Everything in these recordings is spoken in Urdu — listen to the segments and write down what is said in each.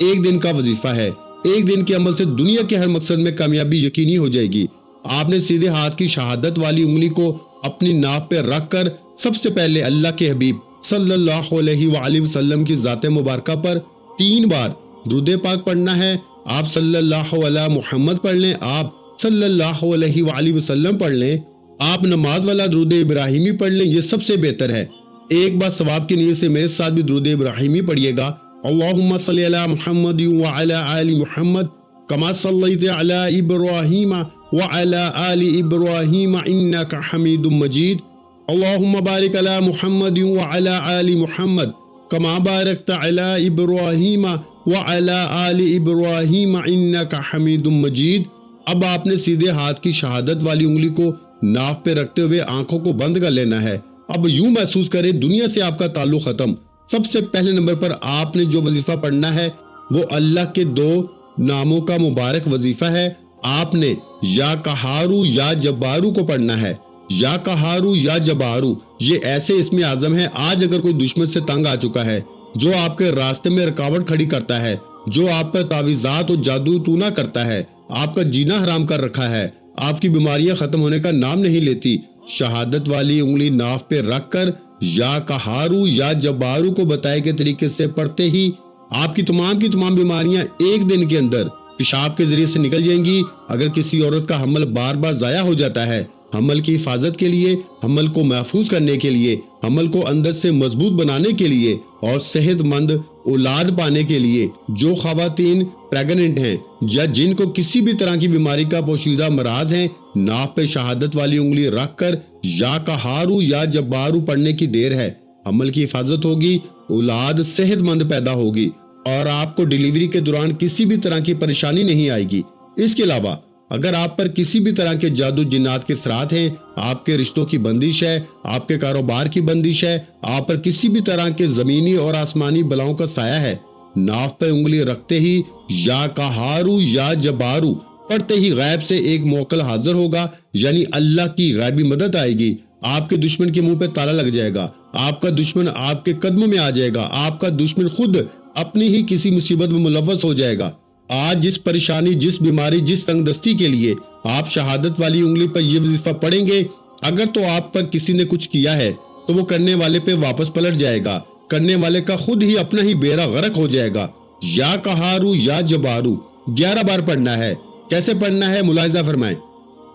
ایک دن کا وظیفہ ہے۔ ایک دن کے عمل سے دنیا کے ہر مقصد میں کامیابی یقینی ہو جائے گی۔ آپ نے سیدھے ہاتھ کی شہادت والی انگلی کو اپنی ناف پہ رکھ کر سب سے پہلے اللہ کے حبیب صلی اللہ علیہ وآلہ وسلم کی ذات مبارکہ پر 3 بار درود پاک پڑھنا ہے۔ آپ صلی اللہ علیہ محمد پڑھ لیں، آپ صلی اللہ علیہ وآلہ وسلم پڑھ لیں، آپ نماز والا درود ابراہیمی پڑھ لیں، یہ سب سے بہتر ہے۔ ایک بار ثواب کی نیت سے میرے ساتھ بھی درود ابراہیمی پڑھیے گا۔ اللہم صلی علی محمد وعلی آل محمد کما صلیت علی ابراہیم وعلی آل ابراہیم انک حمید مجید۔ اللہم بارک علی محمد وعلی آل محمد کما بارکت علی ابراہیم وعلی آل ابراہیم انک حمید مجید۔ اب آپ نے سیدھے ہاتھ کی شہادت والی انگلی کو ناف پہ رکھتے ہوئے آنکھوں کو بند کر لینا ہے۔ اب یوں محسوس کریں دنیا سے آپ کا تعلق ختم۔ سب سے پہلے نمبر پر آپ نے جو وظیفہ پڑھنا ہے وہ اللہ کے 2 ناموں کا مبارک وظیفہ ہے۔ آپ نے یا قہارو یا جبارو کو پڑھنا ہے۔ یا قہارو یا جبارو یہ ایسے اسم اعظم ہے۔ آج اگر کوئی دشمن سے تنگ آ چکا ہے، جو آپ کے راستے میں رکاوٹ کھڑی کرتا ہے، جو آپ پر تعویذات اور جادو ٹونا کرتا ہے، آپ کا جینا حرام کر رکھا ہے، آپ کی بیماریاں ختم ہونے کا نام نہیں لیتی، شہادت والی انگلی ناف پہ رکھ کر یا قہارو یا جبارو کو بتائے گئے طریقے سے پڑھتے ہی آپ کی تمام بیماریاں ایک دن کے اندر پیشاب کے ذریعے سے نکل جائیں گی۔ اگر کسی عورت کا حمل بار بار ضائع ہو جاتا ہے، حمل کی حفاظت کے لیے، حمل کو محفوظ کرنے کے لیے، حمل کو اندر سے مضبوط بنانے کے لیے اور صحت مند اولاد پانے کے لیے، جو خواتین پریگننٹ ہیں یا جن کو کسی بھی طرح کی بیماری کا پوشیدہ مرض ہے، ناف پہ شہادت والی انگلی رکھ کر یا قہارو یا جبارو پڑھنے کی دیر ہے۔ حمل کی حفاظت ہوگی، اولاد صحت مند پیدا ہوگی اور آپ کو ڈیلیوری کے دوران کسی بھی طرح کی پریشانی نہیں آئے گی۔ اس کے علاوہ اگر آپ پر کسی بھی طرح کے جادو جنات کے اثرات ہیں، آپ کے رشتوں کی بندش ہے، آپ کے کاروبار کی بندش ہے، آپ پر کسی بھی طرح کے زمینی اور آسمانی بلاؤں کا سایہ ہے، ناف پہ انگلی رکھتے ہی یا قہارو یا جبارو پڑھتے ہی غیب سے ایک موکل حاضر ہوگا، یعنی اللہ کی غیبی مدد آئے گی۔ آپ کے دشمن کے منہ پہ تالا لگ جائے گا، آپ کا دشمن آپ کے قدموں میں آ جائے گا، آپ کا دشمن خود اپنی ہی کسی مصیبت میں ملوث ہو جائے گا۔ آج جس پریشانی، جس بیماری، جس تنگ دستی کے لیے آپ شہادت والی انگلی پر یہ وظیفہ پڑھیں گے، اگر تو آپ پر کسی نے کچھ کیا ہے تو وہ کرنے والے پہ واپس پلٹ جائے گا، کرنے والے کا خود ہی اپنا ہی بیڑا غرق ہو جائے گا۔ یا قہارو یا جبارو 11 بار پڑھنا ہے۔ کیسے پڑھنا ہے ملاحظہ فرمائیں۔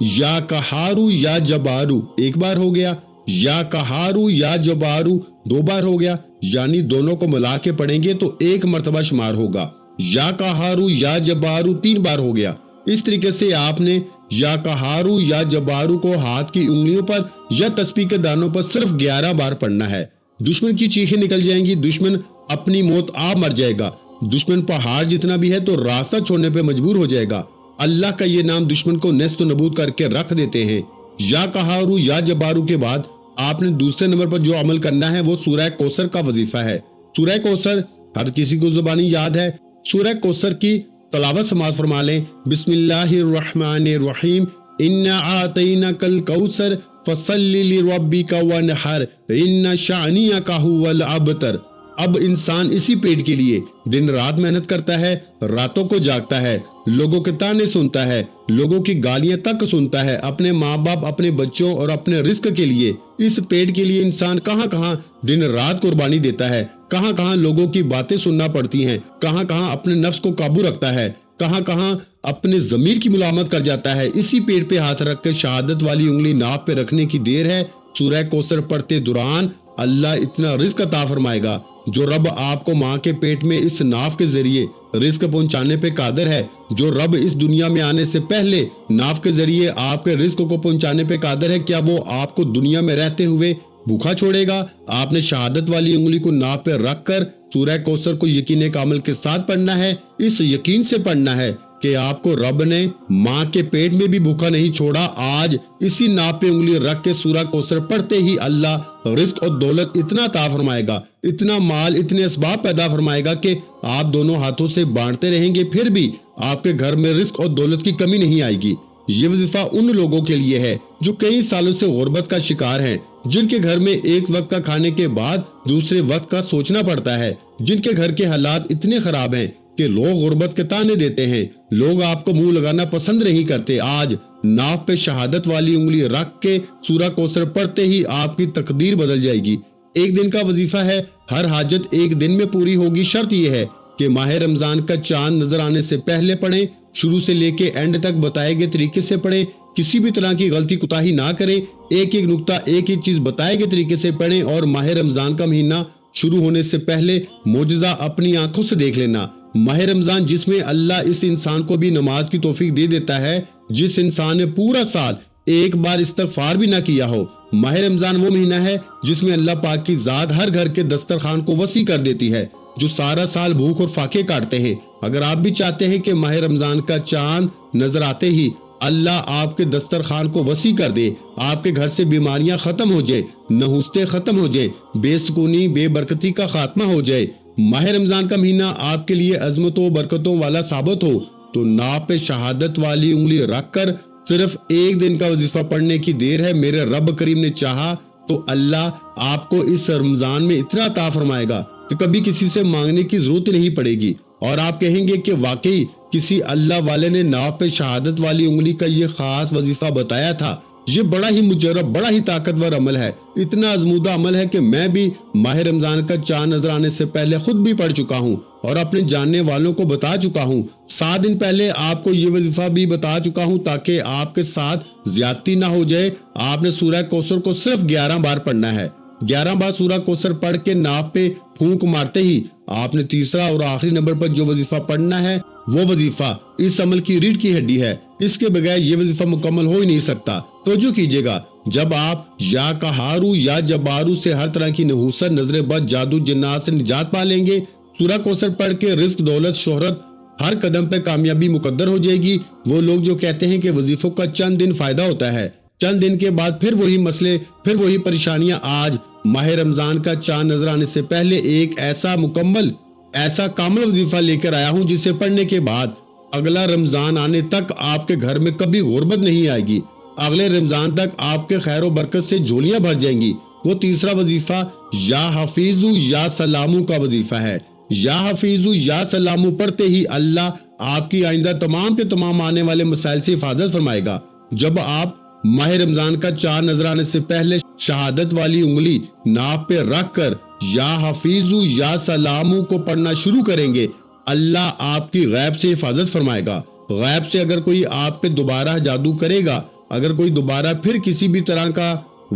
یا قہارو یا جبارو 1 بار ہو گیا، یا قہارو یا جبارو 2 بار ہو گیا، یعنی دونوں کو ملا کے پڑھیں گے تو 1 مرتبہ شمار ہوگا۔ یا قہارو یا جبارو 3 بار ہو گیا۔ اس طریقے سے آپ نے یا قہارو یا جبارو کو ہاتھ کی انگلیوں پر یا تسبیح کے دانوں پر صرف 11 بار پڑھنا ہے۔ دشمن کی چیخیں نکل جائیں گی، دشمن اپنی موت آپ مر جائے گا، دشمن پہاڑ جتنا بھی ہے تو راستہ چھوڑنے پہ مجبور ہو جائے گا۔ اللہ کا یہ نام دشمن کو نیست و نبود کر کے رکھ دیتے ہیں۔ یا قہارو یا جبارو کے بعد آپ نے دوسرے نمبر پر جو عمل کرنا ہے وہ سورہ کوثر کا وظیفہ ہے۔ سورہ کوثر ہر کسی کو زبانی یاد ہے۔ سورہ کوثر کی تلاوت سماعت فرما لیں۔ بسم اللہ الرحمن الرحیم، انا اعطیناک الکوثر فصل لربک وانحر ان شانئک ھو الابتر۔ اب انسان اسی پیٹ کے لیے دن رات محنت کرتا ہے، راتوں کو جاگتا ہے، لوگوں کے تانے سنتا ہے، لوگوں کی گالیاں تک سنتا ہے، اپنے ماں باپ، اپنے بچوں اور اپنے رزق کے لیے، اس پیٹ کے لیے انسان کہاں کہاں دن رات قربانی دیتا ہے، کہاں کہاں لوگوں کی باتیں سننا پڑتی ہیں، کہاں کہاں اپنے نفس کو قابو رکھتا ہے، کہاں کہاں اپنے ضمیر کی ملامت کر جاتا ہے۔ اسی پیٹ پہ ہاتھ رکھ کے شہادت والی انگلی ناف پہ رکھنے کی دیر ہے۔ سورہ کوثر پڑھتے دوران اللہ اتنا رزق عطا فرمائے گا، جو رب آپ کو ماں کے پیٹ میں اس ناف کے ذریعے رزق پہنچانے پہ قادر ہے، جو رب اس دنیا میں آنے سے پہلے ناف کے ذریعے آپ کے رزق کو پہنچانے پہ قادر ہے، کیا وہ آپ کو دنیا میں رہتے ہوئے بھوکا چھوڑے گا؟ آپ نے شہادت والی انگلی کو ناف پہ رکھ کر سورہ کوثر کو یقین کامل کے ساتھ پڑھنا ہے۔ اس یقین سے پڑھنا ہے کہ آپ کو رب نے ماں کے پیٹ میں بھی بھوکا نہیں چھوڑا۔ آج اسی ناف پہ انگلی رکھ کے سورہ کوثر پڑھتے ہی اللہ رزق اور دولت اتنا عطا فرمائے گا، اتنا مال، اتنے اسباب پیدا فرمائے گا کہ آپ دونوں ہاتھوں سے بانٹتے رہیں گے، پھر بھی آپ کے گھر میں رزق اور دولت کی کمی نہیں آئے گی۔ یہ وظیفہ ان لوگوں کے لیے ہے جو کئی سالوں سے غربت کا شکار ہیں، جن کے گھر میں ایک وقت کا کھانے کے بعد دوسرے وقت کا سوچنا پڑتا ہے، جن کے گھر کے حالات اتنے خراب ہیں کہ لوگ غربت کے تانے دیتے ہیں، لوگ آپ کو منہ لگانا پسند نہیں کرتے۔ آج ناف پہ شہادت والی انگلی رکھ کے سورہ کوثر پڑھتے ہی آپ کی تقدیر بدل جائے گی۔ ایک دن کا وظیفہ ہے، ہر حاجت ایک دن میں پوری ہوگی۔ شرط یہ ہے کہ ماہ رمضان کا چاند نظر آنے سے پہلے پڑھیں، شروع سے لے کے اینڈ تک بتائے گئے طریقے سے پڑھیں، کسی بھی طرح کی غلطی کوتاہی نہ کریں، ایک ایک نقطہ ایک ایک چیز بتائے گئے طریقے سے پڑھیں، اور ماہ رمضان کا مہینہ شروع ہونے سے پہلے معجزہ اپنی آنکھوں سے دیکھ لینا۔ ماہ رمضان جس میں اللہ اس انسان کو بھی نماز کی توفیق دے دیتا ہے جس انسان نے پورا سال ایک بار استغفار بھی نہ کیا ہو۔ ماہ رمضان وہ مہینہ ہے جس میں اللہ پاک کی ذات ہر گھر کے دسترخوان کو وسیع کر دیتی ہے، جو سارا سال بھوک اور فاقے کاٹتے ہیں۔ اگر آپ بھی چاہتے ہیں کہ ماہ رمضان کا چاند نظر آتے ہی اللہ آپ کے دسترخوان کو وسیع کر دے، آپ کے گھر سے بیماریاں ختم ہو جائیں، نحوستیں ختم ہو جائیں، بے سکونی بے برکتی کا خاتمہ ہو جائے، ماہ رمضان کا مہینہ آپ کے لیے عظمتوں و برکتوں والا ثابت ہو، تو ناف پہ شہادت والی انگلی رکھ کر صرف ایک دن کا وظیفہ پڑھنے کی دیر ہے۔ میرے رب کریم نے چاہا تو اللہ آپ کو اس رمضان میں اتنا عطا فرمائے گا کہ کبھی کسی سے مانگنے کی ضرورت نہیں پڑے گی، اور آپ کہیں گے کہ واقعی کسی اللہ والے نے ناف پہ شہادت والی انگلی کا یہ خاص وظیفہ بتایا تھا۔ یہ بڑا ہی مجرب، بڑا ہی طاقتور عمل ہے، اتنا آزمودہ عمل ہے کہ میں بھی ماہ رمضان کا چاند نظر آنے سے پہلے خود بھی پڑھ چکا ہوں اور اپنے جاننے والوں کو بتا چکا ہوں۔ 7 دن پہلے آپ کو یہ وظیفہ بھی بتا چکا ہوں تاکہ آپ کے ساتھ زیادتی نہ ہو جائے۔ آپ نے سورہ کوثر کو صرف 11 بار پڑھنا ہے۔ 11 بار سورہ کوثر پڑھ کے ناف پہ پھونک مارتے ہی آپ نے تیسرا اور آخری نمبر پر جو وظیفہ پڑھنا ہے وہ وظیفہ اس عمل کی ریڑھ کی ہڈی ہے، اس کے بغیر یہ وظیفہ مکمل ہو ہی نہیں سکتا۔ توجہ کیجئے گا، جب آپ یا قہارو یا جبارو سے ہر طرح کی نحوست، نظر بد، جادو، جنات سے نجات پا لیں گے، سورہ کوثر پڑھ کے رزق، دولت، شہرت، ہر قدم پہ کامیابی مقدر ہو جائے گی۔ وہ لوگ جو کہتے ہیں کہ وظیفوں کا چند دن فائدہ ہوتا ہے، چند دن کے بعد پھر وہی مسئلے، پھر وہی پریشانیاں، آج ماہ رمضان کا چاند نظر آنے سے پہلے ایک ایسا مکمل، ایسا کامل وظیفہ لے کر آیا ہوں جسے پڑھنے کے بعد اگلا رمضان آنے تک آپ کے گھر میں کبھی غربت نہیں آئے گی، اگلے رمضان تک آپ کے خیر و برکت سے جھولیاں بھر جائیں گی۔ وہ تیسرا وظیفہ یا حفیظو یا سلامو کا وظیفہ ہے۔ یا حفیظو یا سلامو پڑھتے ہی اللہ آپ کی آئندہ تمام کے تمام آنے والے مسائل سے حفاظت فرمائے گا۔ جب آپ ماہ رمضان کا چاند نظر آنے سے پہلے شہادت والی انگلی ناف پہ رکھ کر یا حفیظو یا سلامو کو پڑھنا شروع کریں گے، اللہ آپ کی غیب سے حفاظت فرمائے گا۔ غیب سے اگر کوئی آپ پہ دوبارہ جادو کرے گا، اگر کوئی دوبارہ پھر کسی بھی طرح کا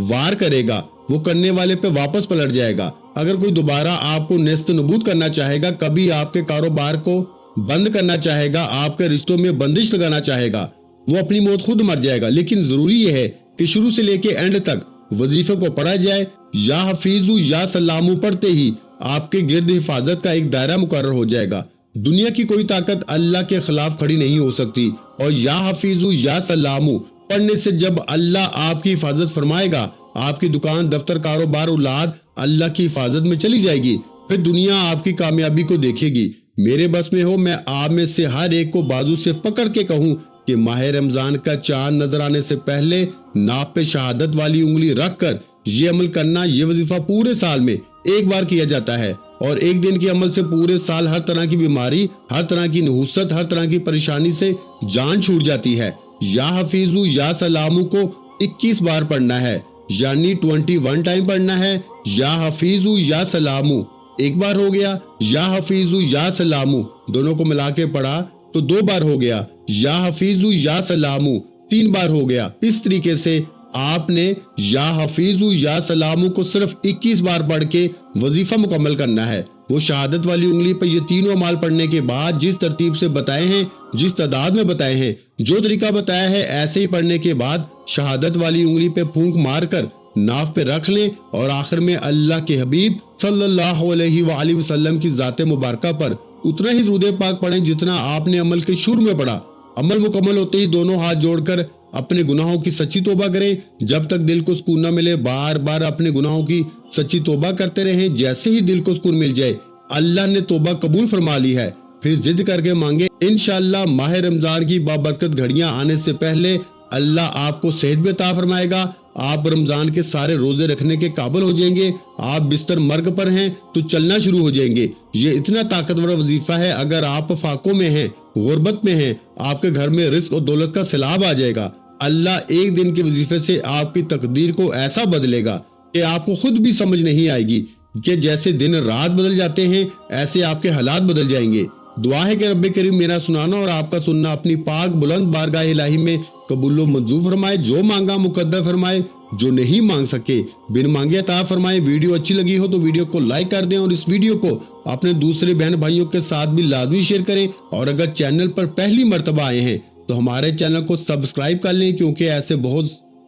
وار کرے گا، وہ کرنے والے پہ واپس پلٹ جائے گا۔ اگر کوئی دوبارہ آپ کو نیست نبود کرنا چاہے گا، کبھی آپ کے کاروبار کو بند کرنا چاہے گا، آپ کے رشتوں میں بندش لگانا چاہے گا، وہ اپنی موت خود مر جائے گا۔ لیکن ضروری یہ ہے کہ شروع سے لے کے اینڈ تک وظیفے کو پڑھا جائے۔ یا حفیظو یا سلامو پڑھتے ہی آپ کے گرد حفاظت کا ایک دائرہ مقرر ہو جائے گا۔ دنیا کی کوئی طاقت اللہ کے خلاف کھڑی نہیں ہو سکتی۔ اور یا حفیظو یا سلامو پڑھنے سے جب اللہ آپ کی حفاظت فرمائے گا، آپ کی دکان، دفتر، کاروبار، اولاد اللہ کی حفاظت میں چلی جائے گی، پھر دنیا آپ کی کامیابی کو دیکھے گی۔ میرے بس میں ہو میں آپ میں سے ہر ایک کو بازو سے پکڑ کے کہوں کہ ماہ رمضان کا چاند نظر آنے سے پہلے ناف پہ شہادت والی انگلی رکھ کر یہ عمل کرنا۔ یہ وظیفہ پورے سال میں ایک بار کیا جاتا ہے، اور ایک دن کے عمل سے پورے سال ہر طرح کی بیماری، ہر طرح کی نحوست، ہر طرح کی پریشانی سے جان چھوٹ جاتی ہے۔ یا حفیظو یا سلامو کو 21 بار پڑھنا ہے، یعنی 21 ٹائم پڑھنا ہے۔ یا حفیظو یا سلامو ایک بار ہو گیا، یا حفیظو یا سلامو دونوں کو ملا کے پڑھا تو 2 بار ہو گیا، یا حفیظو یا سلامو 3 بار ہو گیا۔ اس طریقے سے آپ نے یا حفیظو یا سلامو کو صرف 21 بار پڑھ کے وظیفہ مکمل کرنا ہے۔ وہ شہادت والی انگلی پر یہ تینوں اعمال پڑھنے کے بعد جس ترتیب سے بتائے ہیں، جس تعداد میں بتائے ہیں، جو طریقہ بتایا ہے، ایسے ہی پڑھنے کے بعد شہادت والی انگلی پہ پھونک مار کر ناف پہ رکھ لیں، اور آخر میں اللہ کے حبیب صلی اللہ علیہ وآلہ وسلم کی ذات مبارکہ پر اتنا ہی درود پاک پڑھیں جتنا آپ نے عمل کے شروع میں پڑھا۔ عمل مکمل ہوتے ہی دونوں ہاتھ جوڑ کر اپنے گناہوں کی سچی توبہ کریں۔ جب تک دل کو سکون نہ ملے بار بار اپنے گناہوں کی سچی توبہ کرتے رہیں۔ جیسے ہی دل کو سکون مل جائے اللہ نے توبہ قبول فرما لی ہے، پھر ضد کر کے مانگے، انشاءاللہ ماہ رمضان کی بابرکت گھڑیاں آنے سے پہلے اللہ آپ کو صحت بھی عطا فرمائے گا، آپ رمضان کے سارے روزے رکھنے کے قابل ہو جائیں گے۔ آپ بستر مرگ پر ہیں تو چلنا شروع ہو جائیں گے۔ یہ اتنا طاقتور وظیفہ ہے، اگر آپ فاقوں میں ہیں، غربت میں ہیں، آپ کے گھر میں رزق اور دولت کا سیلاب آ جائے گا۔ اللہ ایک دن کے وظیفے سے آپ کی تقدیر کو ایسا بدلے گا کہ آپ کو خود بھی سمجھ نہیں آئے گی کہ جیسے دن رات بدل جاتے ہیں ایسے آپ کے حالات بدل جائیں گے۔ دعا ہے کہ رب کریم میرا سنانا اور آپ کا سننا اپنی پاک بلند بارگاہ الہی میں قبول و منظور فرمائے۔ جو مانگا مقدر فرمائے، جو نہیں مانگ سکے بن مانگے عطا فرمائے۔ ویڈیو اچھی لگی ہو تو ویڈیو کو لائک کر دیں اور اس ویڈیو کو اپنے دوسرے بہن بھائیوں کے ساتھ بھی لازمی شیئر کریں، اور اگر چینل پر پہلی مرتبہ آئے ہیں تو ہمارے چینل کو سبسکرائب کر لیں، کیونکہ ایسے بہت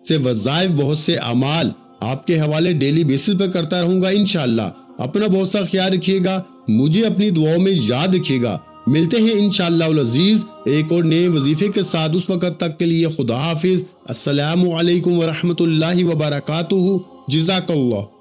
سے وظائف، بہت سے اعمال آپ کے حوالے ڈیلی بیسس پر کرتا رہوں گا انشاءاللہ۔ اپنا بہت سا خیال رکھیے گا، مجھے اپنی دعاؤں میں یاد رکھیے گا۔ ملتے ہیں انشاءاللہ العزیز ایک اور نئے وظیفے کے ساتھ، اس وقت تک کے لیے خدا حافظ۔ السلام علیکم ورحمۃ اللہ وبرکاتہ۔ جزاک اللہ۔